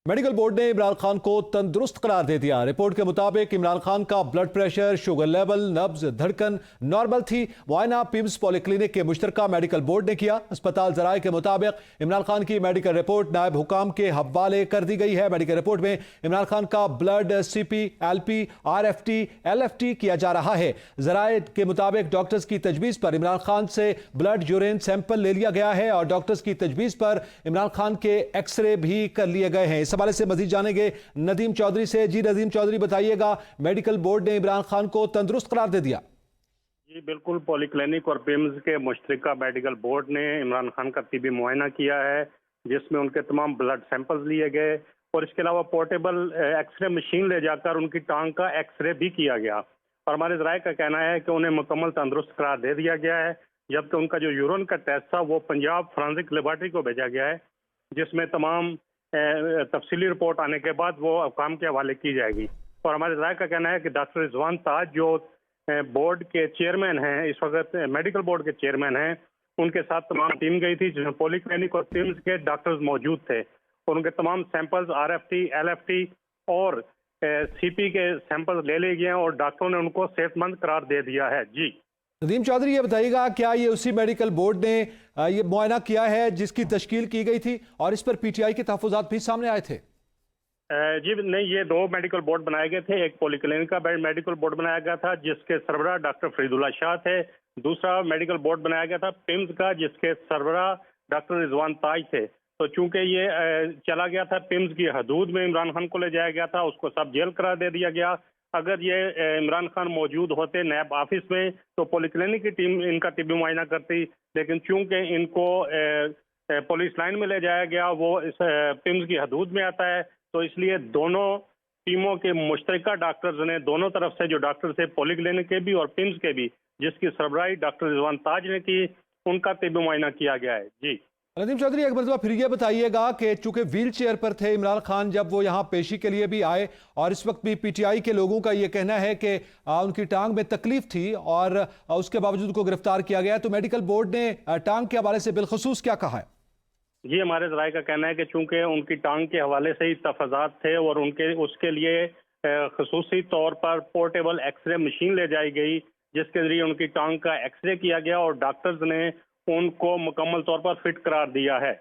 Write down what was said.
Medical board ने इमरान खान को तंदुरुस्त करार दे दिया। रिपोर्ट के मुताबिक इमरान खान का ब्लड प्रेशर, शुगर लेवल, नब्ज, धड़कन नॉर्मल थी। मुआयना पिम्स पॉलीक्लिनिक के मुश्तरका मेडिकल बोर्ड ने किया। अस्पताल जराये के मुताबिक इमरान खान की मेडिकल रिपोर्ट नायब हुकाम के हवाले कर दी गई है। मेडिकल रिपोर्ट में इमरान खान का blood CP, LP, RFT, LFT किया जा रहा है। जराये के मुताबिक डॉक्टर्स की तजवीज़ पर इमरान खान से ब्लड यूरिन सैंपल ले लिया गया है और डॉक्टर्स की तजवीज़ पर इमरान खान के एक्सरे भी कर लिए गए हैं। इस हवाले से मजीद जानेंगे नदीम चौधरी से। जी नदीम चौधरी, बताइएगा, मेडिकल बोर्ड ने इमरान खान को तंदुरुस्त करार दे दिया। जी बिल्कुल, पॉलीक्लिनिक और पिम्स के मुश्तरका मेडिकल बोर्ड ने इमरान खान का तिबी मुआयना किया है, जिसमें उनके तमाम ब्लड सैंपल्स लिए गए और इसके अलावा पोर्टेबल एक्सरे मशीन ले जाकर उनकी टांग का एक्सरे भी किया गया। और हमारे ज़राए का कहना है कि उन्हें मुकम्मल तंदुरुस्त करार दे दिया गया है, जबकि उनका जो यूरिन का टेस्ट था वो पंजाब फॉरेंसिक लेबॉर्ट्री को भेजा गया है, जिसमें तमाम तफसीली रिपोर्ट आने के बाद वो हुकाम के हवाले की जाएगी। और हमारे ज़राए का कहना है कि डॉक्टर रिजवान ताज जो बोर्ड के चेयरमैन हैं, इस वक्त मेडिकल बोर्ड के चेयरमैन हैं, उनके साथ तमाम टीम गई थी, जिसमें पॉलीक्लिनिक और पिम्स के डॉक्टर्स मौजूद थे और उनके तमाम सैंपल्स RFT, LFT और CP के सैंपल्स ले लिए गए हैं और डॉक्टरों ने उनको सेहतमंद करार दे दिया है। जी नदीम चौधरी, ये बताइएगा, क्या ये उसी मेडिकल बोर्ड ने ये मुआयना किया है जिसकी तश्कील की गई थी और इस पर PTI के तहफ़्फ़ुज़ात भी सामने आए थे? जी नहीं, ये दो मेडिकल बोर्ड बनाए गए थे। एक पॉलीक्लिनिक का मेडिकल बोर्ड बनाया गया था जिसके सरबराह डॉक्टर फरीदुल्लाह शाह थे। दूसरा मेडिकल बोर्ड बनाया गया था पिम्स का, जिसके सरबराह डॉक्टर रिजवान ताज थे। तो चूंकि ये चला गया था पिम्स की हदूद में, इमरान खान को ले जाया गया था, उसको सब जेल करार दे दिया गया। अगर ये इमरान खान मौजूद होते नैब ऑफिस में तो पॉलीक्लिनिक की टीम इनका तिबी मुआयना करती, लेकिन चूंकि इनको पुलिस लाइन में ले जाया गया, वो इस पिम्स की हदूद में आता है, तो इसलिए दोनों टीमों के मुश्तरका डॉक्टर्स ने, दोनों तरफ से जो डॉक्टर थे पॉलीक्लिनिक के भी और पिम्स के भी, जिसकी सरबराही डॉक्टर रिजवान ताज ने की, उनका तिबी मुआयना किया गया है। जी नदीम चौधरी, एक मरतबा फिर ये बताइएगा कि चूंकि व्हील चेयर पर थे इमरान खान जब वो यहाँ पेशी के लिए भी आए और इस वक्त भी PTI के लोगों का ये कहना है कि उनकी टांग में तकलीफ थी और उसके बावजूद उनको गिरफ्तार किया गया, तो मेडिकल बोर्ड ने टांग के हवाले से बिलखसूस क्या कहा है? जी हमारे ज़राए का कहना है कि चूंकि उनकी टांग के हवाले से ही तफाज़ात थे और उसके लिए खसूसी तौर पर पोर्टेबल एक्सरे मशीन ले जाई गई, जिसके जरिए उनकी टांग का एक्सरे किया गया और डॉक्टर्स ने उनको मुकम्मल तौर पर फिट करार दिया है।